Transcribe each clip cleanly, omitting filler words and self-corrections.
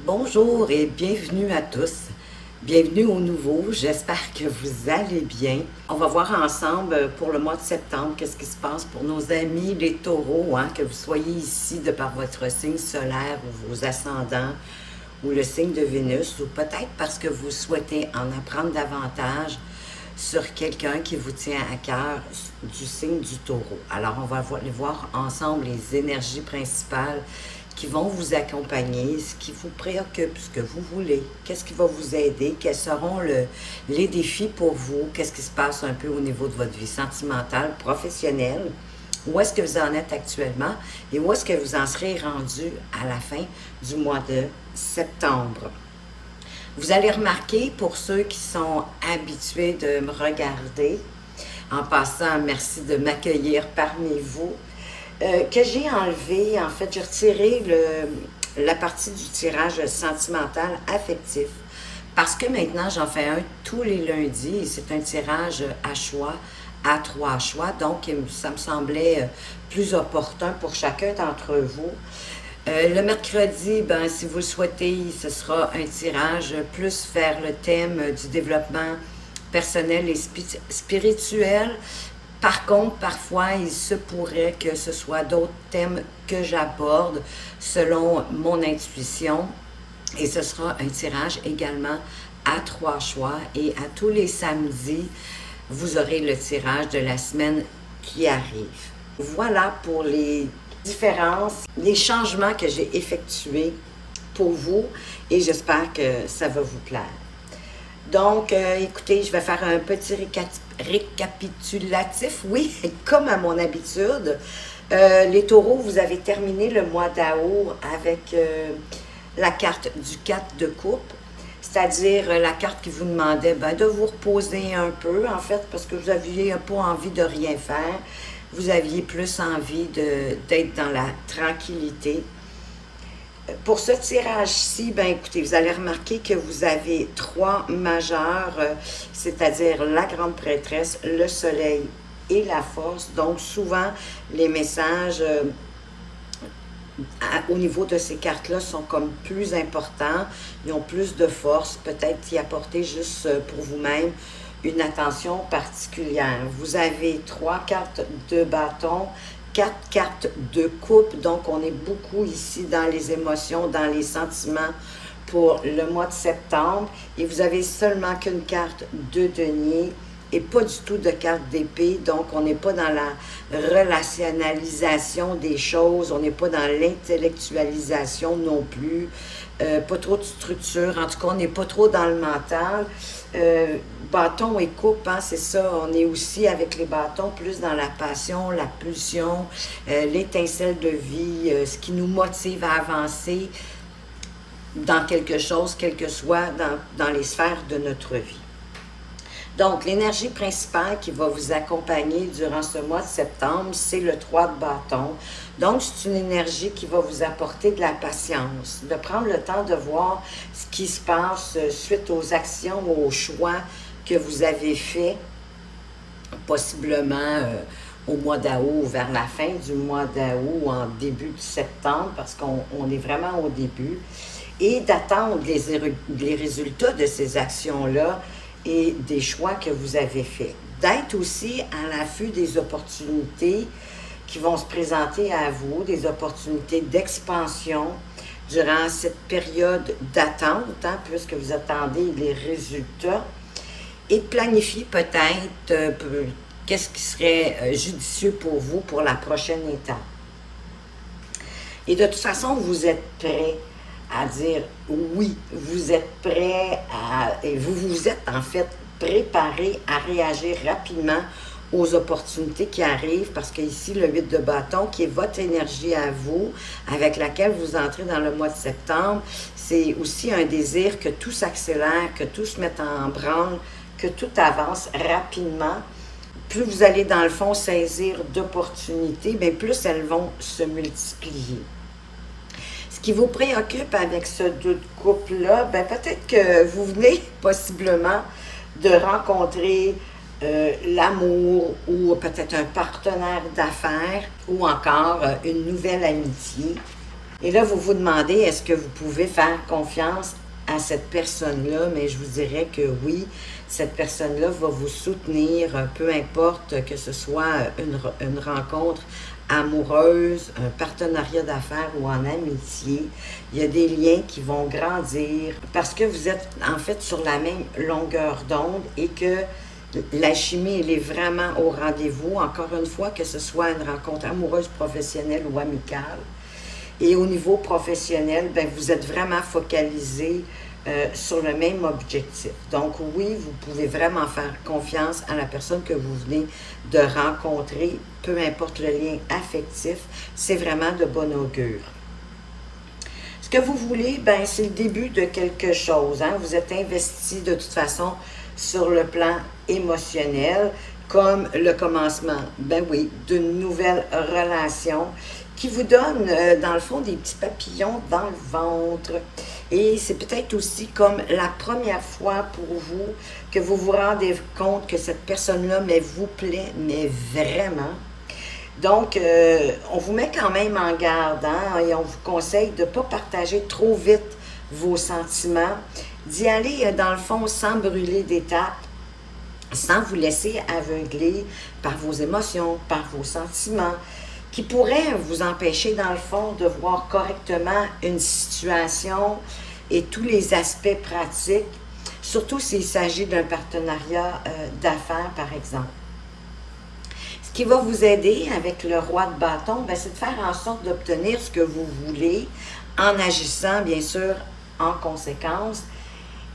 Bonjour et bienvenue à tous. Bienvenue aux nouveaux. J'espère que vous allez bien. On va voir ensemble pour le mois de septembre qu'est-ce qui se passe pour nos amis les taureaux, que vous soyez ici de par votre signe solaire ou vos ascendants ou le signe de Vénus, ou peut-être parce que vous souhaitez en apprendre davantage sur quelqu'un qui vous tient à cœur du signe du taureau. Alors, on va voir ensemble les énergies principales qui vont vous accompagner, ce qui vous préoccupe, ce que vous voulez, qu'est-ce qui va vous aider, quels seront les défis pour vous, qu'est-ce qui se passe un peu au niveau de votre vie sentimentale, professionnelle, où est-ce que vous en êtes actuellement et où est-ce que vous en serez rendu à la fin du mois de septembre. Vous allez remarquer, pour ceux qui sont habitués de me regarder, en passant, merci de m'accueillir parmi vous, que j'ai enlevé, en fait, j'ai retiré la partie du tirage sentimental affectif parce que maintenant, j'en fais un tous les lundis et c'est un tirage à choix, à 3 choix, donc ça me semblait plus opportun pour chacun d'entre vous. Le mercredi, si vous le souhaitez, ce sera un tirage plus vers le thème du développement personnel et spirituel. Par contre, parfois, il se pourrait que ce soit d'autres thèmes que j'aborde selon mon intuition. Et ce sera un tirage également à 3 choix. Et à tous les samedis, vous aurez le tirage de la semaine qui arrive. Voilà pour les différences, les changements que j'ai effectués pour vous. Et j'espère que ça va vous plaire. Donc, écoutez, je vais faire un petit récapitulatif, oui, comme à mon habitude. Les taureaux, vous avez terminé le mois d'août avec la carte du 4 de coupe, c'est-à-dire la carte qui vous demandait de vous reposer un peu, en fait, parce que vous n'aviez pas envie de rien faire. Vous aviez plus envie d'être dans la tranquillité. Pour ce tirage-ci, écoutez, vous allez remarquer que vous avez 3 majeurs, c'est-à-dire la grande prêtresse, le soleil et la force. Donc, souvent, les messages au niveau de ces cartes-là sont comme plus importants. Ils ont plus de force. Peut-être y apporter juste pour vous-même une attention particulière. Vous avez 3 cartes de bâton, 4 cartes de coupe, donc on est beaucoup ici dans les émotions, dans les sentiments pour le mois de septembre. Et vous avez seulement qu'une carte de denier et pas du tout de carte d'épée, donc on n'est pas dans la relationnalisation des choses, on n'est pas dans l'intellectualisation non plus, pas trop de structure, en tout cas on n'est pas trop dans le mental. Bâton et coupe, c'est ça, on est aussi avec les bâtons plus dans la passion, la pulsion, l'étincelle de vie, ce qui nous motive à avancer dans quelque chose, quel que soit dans les sphères de notre vie. Donc, l'énergie principale qui va vous accompagner durant ce mois de septembre, c'est le 3 de bâton. Donc, c'est une énergie qui va vous apporter de la patience, de prendre le temps de voir ce qui se passe suite aux actions, aux choix que vous avez faits, possiblement au mois d'août, vers la fin du mois d'août ou en début de septembre, parce qu'on est vraiment au début, et d'attendre les résultats de ces actions-là et des choix que vous avez faits. D'être aussi à l'affût des opportunités qui vont se présenter à vous, des opportunités d'expansion durant cette période d'attente, puisque vous attendez les résultats, et de planifier peut-être qu'est-ce qui serait judicieux pour vous pour la prochaine étape. Et de toute façon, vous êtes prêt à dire oui, vous êtes prêt et vous vous êtes en fait préparé à réagir rapidement aux opportunités qui arrivent, parce qu'ici, le 8 de bâton, qui est votre énergie à vous, avec laquelle vous entrez dans le mois de septembre, c'est aussi un désir que tout s'accélère, que tout se mette en branle, que tout avance rapidement. Plus vous allez, dans le fond, saisir d'opportunités, plus elles vont se multiplier. Ce qui vous préoccupe avec ce 2 de couple-là, peut-être que vous venez possiblement de rencontrer l'amour ou peut-être un partenaire d'affaires ou encore une nouvelle amitié. Et là, vous vous demandez, est-ce que vous pouvez faire confiance à cette personne-là? Mais je vous dirais que oui, cette personne-là va vous soutenir, peu importe que ce soit une rencontre amoureuse, un partenariat d'affaires ou en amitié. Il y a des liens qui vont grandir parce que vous êtes en fait sur la même longueur d'onde et que la chimie, elle est vraiment au rendez-vous. Encore une fois, que ce soit une rencontre amoureuse, professionnelle ou amicale. Et au niveau professionnel, ben, vous êtes vraiment focalisé sur le même objectif. Donc oui, vous pouvez vraiment faire confiance à la personne que vous venez de rencontrer, peu importe le lien affectif, c'est vraiment de bon augure. Ce que vous voulez, ben, c'est le début de quelque chose. Hein? Vous êtes investi de toute façon sur le plan émotionnel, comme le commencement, ben oui, d'une nouvelle relation qui vous donne, dans le fond, des petits papillons dans le ventre. Et c'est peut-être aussi comme la première fois pour vous que vous vous rendez compte que cette personne-là, mais vous plaît, mais vraiment. Donc, on vous met quand même en garde, hein, et on vous conseille de ne pas partager trop vite vos sentiments, d'y aller, dans le fond, sans brûler d'étapes, sans vous laisser aveugler par vos émotions, par vos sentiments, qui pourraient vous empêcher, dans le fond, de voir correctement une situation et tous les aspects pratiques, surtout s'il s'agit d'un partenariat d'affaires, par exemple. Ce qui va vous aider avec le roi de bâton, ben, c'est de faire en sorte d'obtenir ce que vous voulez en agissant, bien sûr, en conséquence,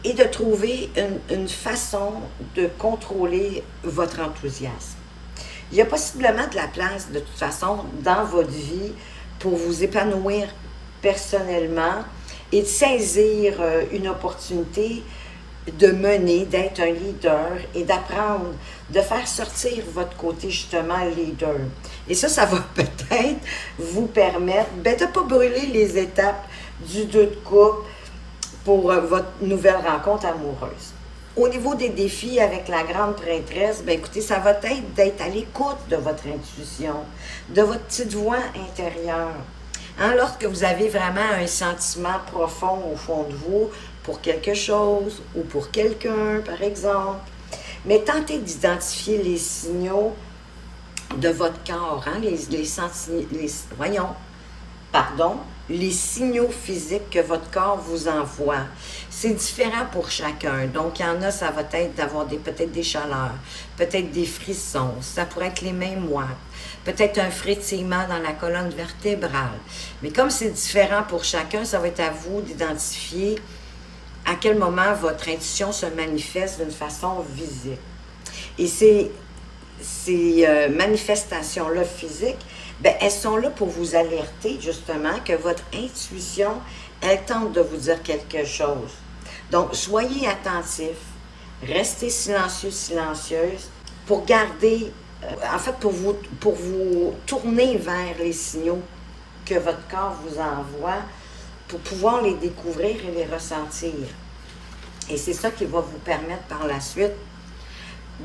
et de trouver une façon de contrôler votre enthousiasme. Il y a possiblement de la place, de toute façon, dans votre vie pour vous épanouir personnellement et de saisir une opportunité de mener, d'être un leader et d'apprendre, de faire sortir votre côté justement leader. Et ça va peut-être vous permettre de ne pas brûler les étapes du 2 de couple pour votre nouvelle rencontre amoureuse. Au niveau des défis avec la grande prêtresse, bien écoutez, ça va être d'être à l'écoute de votre intuition, de votre petite voix intérieure. Hein, lorsque vous avez vraiment un sentiment profond au fond de vous pour quelque chose ou pour quelqu'un, par exemple, mais tentez d'identifier les signaux de votre corps, hein, les signaux physiques que votre corps vous envoie. C'est différent pour chacun. Donc, il y en a, ça va être d'avoir peut-être des chaleurs, peut-être des frissons, ça pourrait être les mains moites, peut-être un frétillement dans la colonne vertébrale. Mais comme c'est différent pour chacun, ça va être à vous d'identifier à quel moment votre intuition se manifeste d'une façon visible. Et ces manifestations-là physiques, bien, elles sont là pour vous alerter justement que votre intuition, elle tente de vous dire quelque chose. Donc, soyez attentif, restez silencieux, silencieuse, pour garder, pour vous tourner vers les signaux que votre corps vous envoie, pour pouvoir les découvrir et les ressentir. Et c'est ça qui va vous permettre par la suite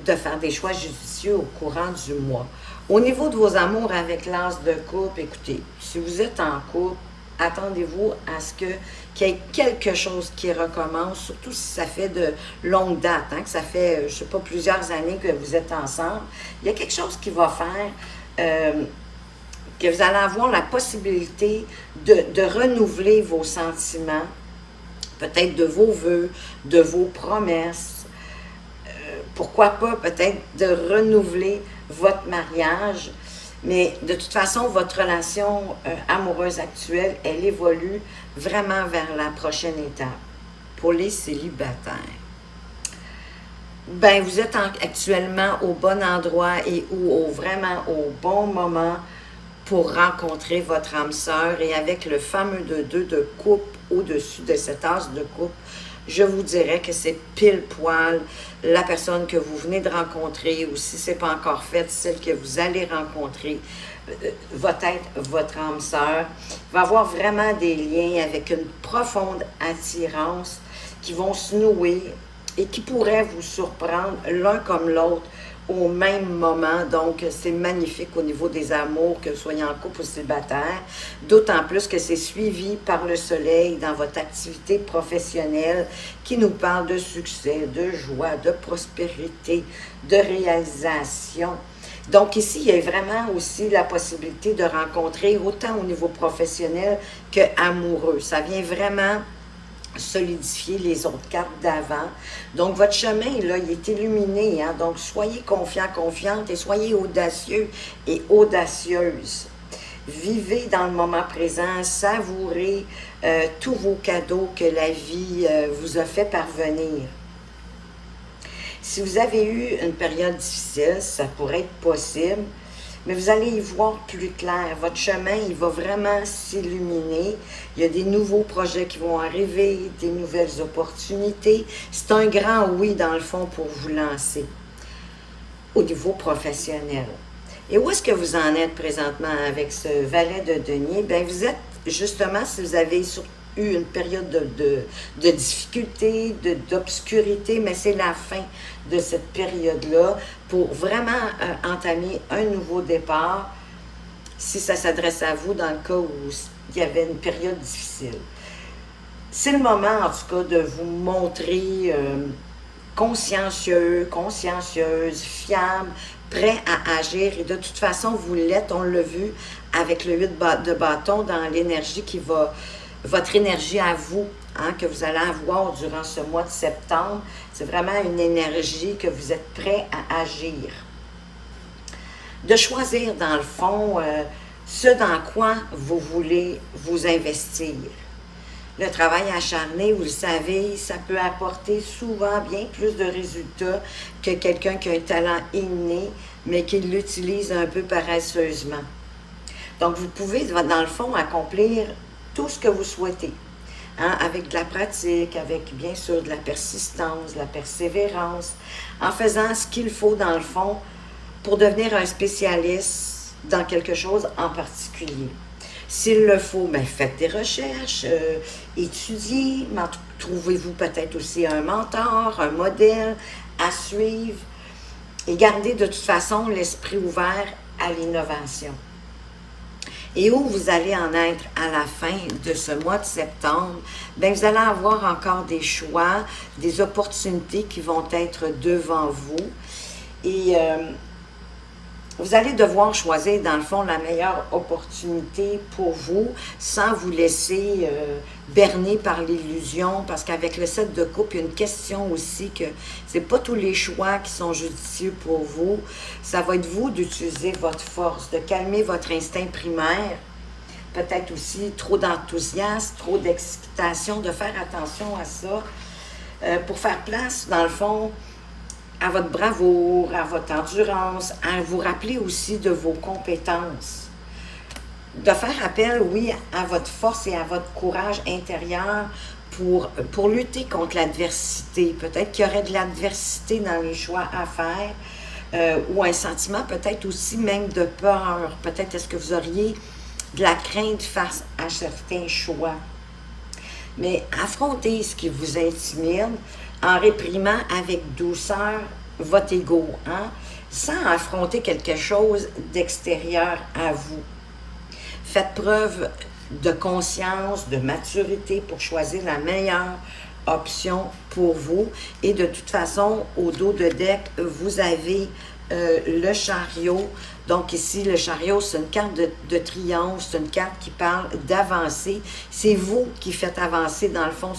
de faire des choix judicieux au courant du mois. Au niveau de vos amours avec l'as de couple, écoutez, si vous êtes en couple, attendez-vous à ce qu'il y ait quelque chose qui recommence, surtout si ça fait de longue date, hein, que ça fait, je ne sais pas, plusieurs années que vous êtes ensemble. Il y a quelque chose qui va faire que vous allez avoir la possibilité de renouveler vos sentiments, peut-être de vos vœux, de vos promesses. Pourquoi pas peut-être de renouveler votre mariage, mais de toute façon, votre relation amoureuse actuelle, elle évolue vraiment vers la prochaine étape. Pour les célibataires, ben vous êtes actuellement au bon endroit et vraiment au bon moment pour rencontrer votre âme sœur, et avec le fameux 2 de coupe au-dessus de cet as de coupe, je vous dirais que c'est pile poil la personne que vous venez de rencontrer, ou si ce n'est pas encore fait, celle que vous allez rencontrer, va être votre âme sœur, va avoir vraiment des liens avec une profonde attirance qui vont se nouer et qui pourraient vous surprendre l'un comme l'autre au même moment. Donc, c'est magnifique au niveau des amours, que vous soyez en couple ou célibataire. D'autant plus que c'est suivi par le soleil dans votre activité professionnelle qui nous parle de succès, de joie, de prospérité, de réalisation. Donc ici, il y a vraiment aussi la possibilité de rencontrer autant au niveau professionnel que amoureux. Ça vient vraiment solidifier les autres cartes d'avant. Donc, votre chemin, là, il est illuminé. Hein? Donc, soyez confiants, confiantes et soyez audacieux et audacieuses. Vivez dans le moment présent, savourez tous vos cadeaux que la vie vous a fait parvenir. Si vous avez eu une période difficile, ça pourrait être possible, mais vous allez y voir plus clair. Votre chemin, il va vraiment s'illuminer. Il y a des nouveaux projets qui vont arriver, des nouvelles opportunités. C'est un grand oui, dans le fond, pour vous lancer au niveau professionnel. Et où est-ce que vous en êtes présentement avec ce valet de denier? Bien, vous êtes, justement, si vous avez eu une période de difficulté, d'obscurité, mais c'est la fin de cette période-là pour vraiment entamer un nouveau départ, si ça s'adresse à vous dans le cas où il y avait une période difficile. C'est le moment, en tout cas, de vous montrer consciencieux, consciencieuse, fiable, prêt à agir. Et de toute façon, vous l'êtes, on l'a vu, avec le 8 de bâton dans l'énergie qui va... Votre énergie à vous, hein, que vous allez avoir durant ce mois de septembre, c'est vraiment une énergie que vous êtes prêt à agir. De choisir, dans le fond, ce dans quoi vous voulez vous investir. Le travail acharné, vous le savez, ça peut apporter souvent bien plus de résultats que quelqu'un qui a un talent inné, mais qui l'utilise un peu paresseusement. Donc, vous pouvez, dans le fond, accomplir tout ce que vous souhaitez, hein, avec de la pratique, avec bien sûr de la persistance, de la persévérance, en faisant ce qu'il faut dans le fond pour devenir un spécialiste dans quelque chose en particulier. S'il le faut, bien, faites des recherches, étudiez, trouvez-vous peut-être aussi un mentor, un modèle à suivre et gardez de toute façon l'esprit ouvert à l'innovation. Et où vous allez en être à la fin de ce mois de septembre, bien, vous allez avoir encore des choix, des opportunités qui vont être devant vous. Et vous allez devoir choisir, dans le fond, la meilleure opportunité pour vous, sans vous laisser berner par l'illusion, parce qu'avec le 7 de coupe, il y a une question aussi que c'est pas tous les choix qui sont judicieux pour vous. Ça va être vous d'utiliser votre force, de calmer votre instinct primaire, peut-être aussi trop d'enthousiasme, trop d'excitation, de faire attention à ça, pour faire place, dans le fond, à votre bravoure, à votre endurance, à vous rappeler aussi de vos compétences. De faire appel, oui, à votre force et à votre courage intérieur pour lutter contre l'adversité. Peut-être qu'il y aurait de l'adversité dans les choix à faire, ou un sentiment peut-être aussi même de peur. Peut-être est-ce que vous auriez de la crainte face à certains choix. Mais affrontez ce qui vous intimide en réprimant avec douceur votre ego, hein, sans affronter quelque chose d'extérieur à vous. Faites preuve de conscience, de maturité pour choisir la meilleure option pour vous. Et de toute façon, au dos de deck, vous avez le chariot. Donc ici, le chariot, c'est une carte de triomphe, c'est une carte qui parle d'avancer. C'est vous qui faites avancer, dans le fond,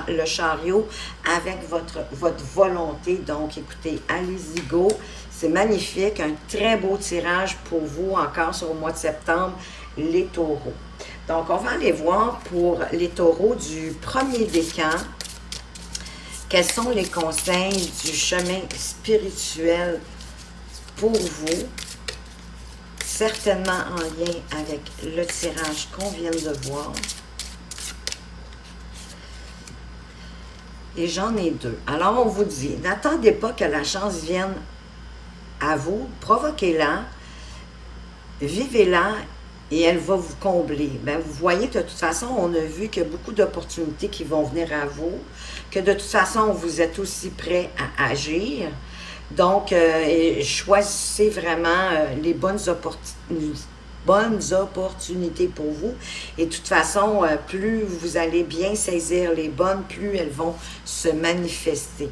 le chariot avec votre volonté. Donc, écoutez, allez-y, go. C'est magnifique, un très beau tirage pour vous, encore sur le mois de septembre, les taureaux. Donc, on va aller voir pour les taureaux du premier décan. Quels sont les conseils du chemin spirituel pour vous? Certainement en lien avec le tirage qu'on vient de voir. Et j'en ai deux. Alors, on vous dit, n'attendez pas que la chance vienne à vous, provoquez-la, vivez-la et elle va vous combler. Bien, vous voyez, de toute façon, on a vu qu'il y a beaucoup d'opportunités qui vont venir à vous, que de toute façon, vous êtes aussi prêt à agir. Donc, et choisissez vraiment les bonnes opportunités pour vous. Et de toute façon, plus vous allez bien saisir les bonnes, plus elles vont se manifester.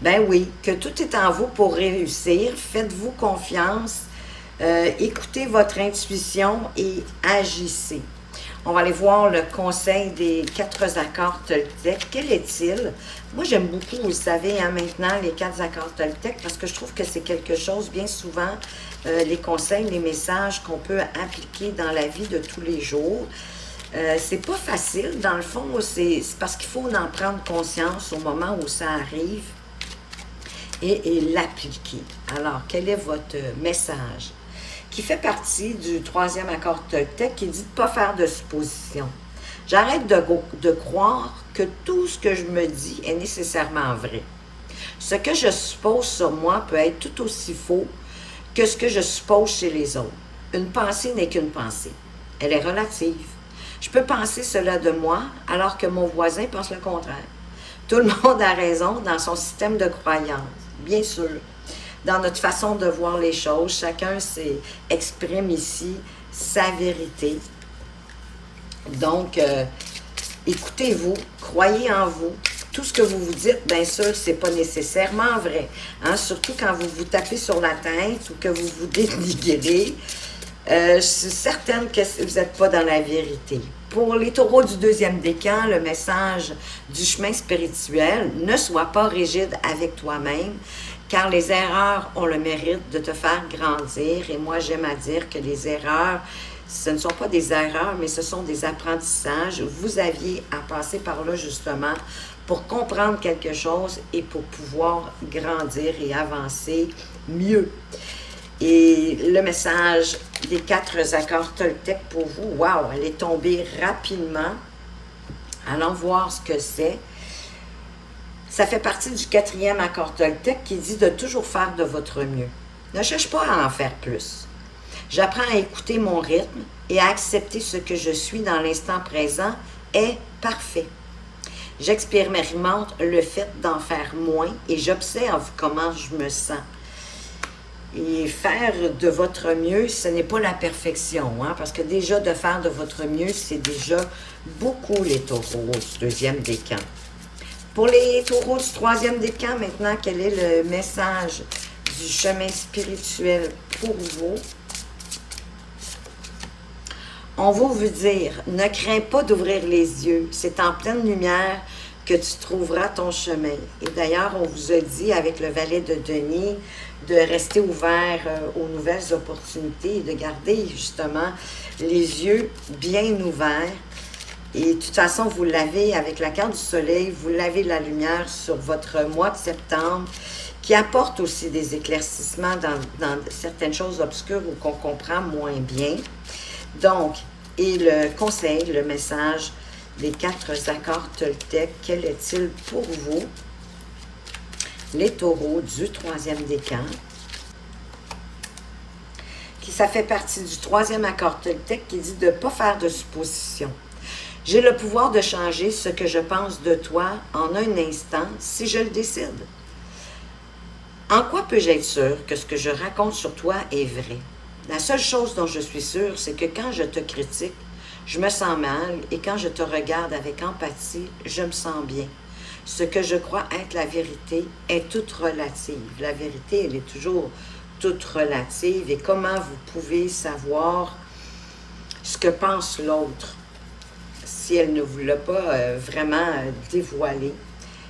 Ben oui, que tout est en vous pour réussir. Faites-vous confiance. Écoutez votre intuition et agissez. On va aller voir le conseil des 4 accords Toltec. Quel est-il? Moi, j'aime beaucoup, vous le savez, hein, maintenant, les 4 accords Toltec, parce que je trouve que c'est quelque chose, bien souvent, les conseils, les messages qu'on peut appliquer dans la vie de tous les jours. C'est pas facile, dans le fond, c'est parce qu'il faut en prendre conscience au moment où ça arrive et l'appliquer. Alors, quel est votre message? Qui fait partie du 3e accord Toltec qui dit de ne pas faire de suppositions. J'arrête de croire que tout ce que je me dis est nécessairement vrai. Ce que je suppose sur moi peut être tout aussi faux que ce que je suppose chez les autres. Une pensée n'est qu'une pensée. Elle est relative. Je peux penser cela de moi alors que mon voisin pense le contraire. Tout le monde a raison dans son système de croyance, bien sûr. Dans notre façon de voir les choses, chacun exprime ici sa vérité. Donc, écoutez-vous, croyez en vous. Tout ce que vous vous dites, bien sûr, c'est pas nécessairement vrai. Hein? Surtout quand vous vous tapez sur la tête ou que vous vous dénigrez. Je suis certaine que vous n'êtes pas dans la vérité. Pour les taureaux du 2e décan, le message du chemin spirituel, ne sois pas rigide avec toi-même, car les erreurs ont le mérite de te faire grandir. Et moi, j'aime à dire que les erreurs, ce ne sont pas des erreurs, mais ce sont des apprentissages. Vous aviez à passer par là, justement, pour comprendre quelque chose et pour pouvoir grandir et avancer mieux. Et le message des 4 accords Toltec pour vous, wow, elle est tombée rapidement. Allons voir ce que c'est. Ça fait partie du 4e accord Toltec qui dit de toujours faire de votre mieux. Ne cherche pas à en faire plus. J'apprends à écouter mon rythme et à accepter ce que je suis dans l'instant présent est parfait. J'expérimente le fait d'en faire moins et j'observe comment je me sens. Et faire de votre mieux, ce n'est pas la perfection, hein, parce que déjà de faire de votre mieux, c'est déjà beaucoup les taureaux du 2e décan. Pour les taureaux du 3e décan, maintenant, quel est le message du chemin spirituel pour vous? On va vous dire, ne crains pas d'ouvrir les yeux, c'est en pleine lumière que tu trouveras ton chemin. Et d'ailleurs, on vous a dit avec le valet de denier de rester ouvert aux nouvelles opportunités et de garder justement les yeux bien ouverts. Et de toute façon, vous l'avez avec la carte du soleil, vous l'avez la lumière sur votre mois de septembre qui apporte aussi des éclaircissements dans certaines choses obscures ou qu'on comprend moins bien. Donc, et le conseil, le message des 4 accords Toltec, quel est-il pour vous? Les taureaux du 3e décan. Ça fait partie du 3e accord Toltec qui dit de ne pas faire de suppositions. J'ai le pouvoir de changer ce que je pense de toi en un instant si je le décide. En quoi peux-je être sûr que ce que je raconte sur toi est vrai? La seule chose dont je suis sûre, c'est que quand je te critique, je me sens mal et quand je te regarde avec empathie, je me sens bien. Ce que je crois être la vérité est toute relative. La vérité, elle est toujours toute relative. Et comment vous pouvez savoir ce que pense l'autre si elle ne vous l'a pas vraiment dévoilé,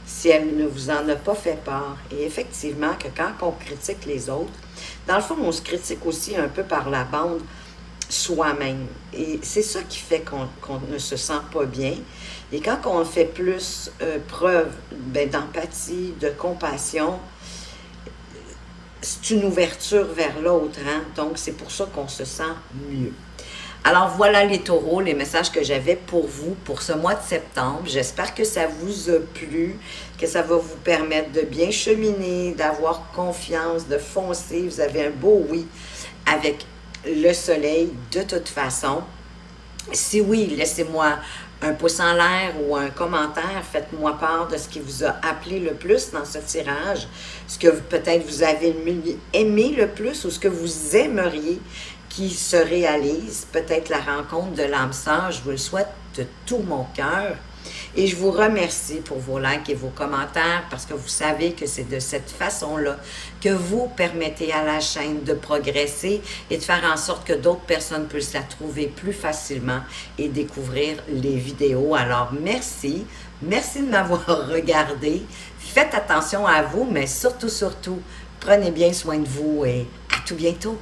si elle ne vous en a pas fait part? Et effectivement, que quand on critique les autres, dans le fond, on se critique aussi un peu par la bande soi-même. Et c'est ça qui fait qu'on ne se sent pas bien. Et quand on fait plus preuve d'empathie, de compassion, c'est une ouverture vers l'autre, hein? Donc c'est pour ça qu'on se sent mieux. Alors voilà les taureaux, les messages que j'avais pour vous pour ce mois de septembre. J'espère que ça vous a plu, que ça va vous permettre de bien cheminer, d'avoir confiance, de foncer. Vous avez un beau oui avec le soleil de toute façon. Si oui, laissez-moi un pouce en l'air ou un commentaire. Faites-moi part de ce qui vous a appelé le plus dans ce tirage, ce que peut-être vous avez aimé le plus ou ce que vous aimeriez qui se réalise. Peut-être la rencontre de l'âme sœur, je vous le souhaite de tout mon cœur. Et je vous remercie pour vos likes et vos commentaires parce que vous savez que c'est de cette façon-là que vous permettez à la chaîne de progresser et de faire en sorte que d'autres personnes puissent la trouver plus facilement et découvrir les vidéos. Alors, merci. Merci de m'avoir regardé. Faites attention à vous, mais surtout, prenez bien soin de vous et à tout bientôt.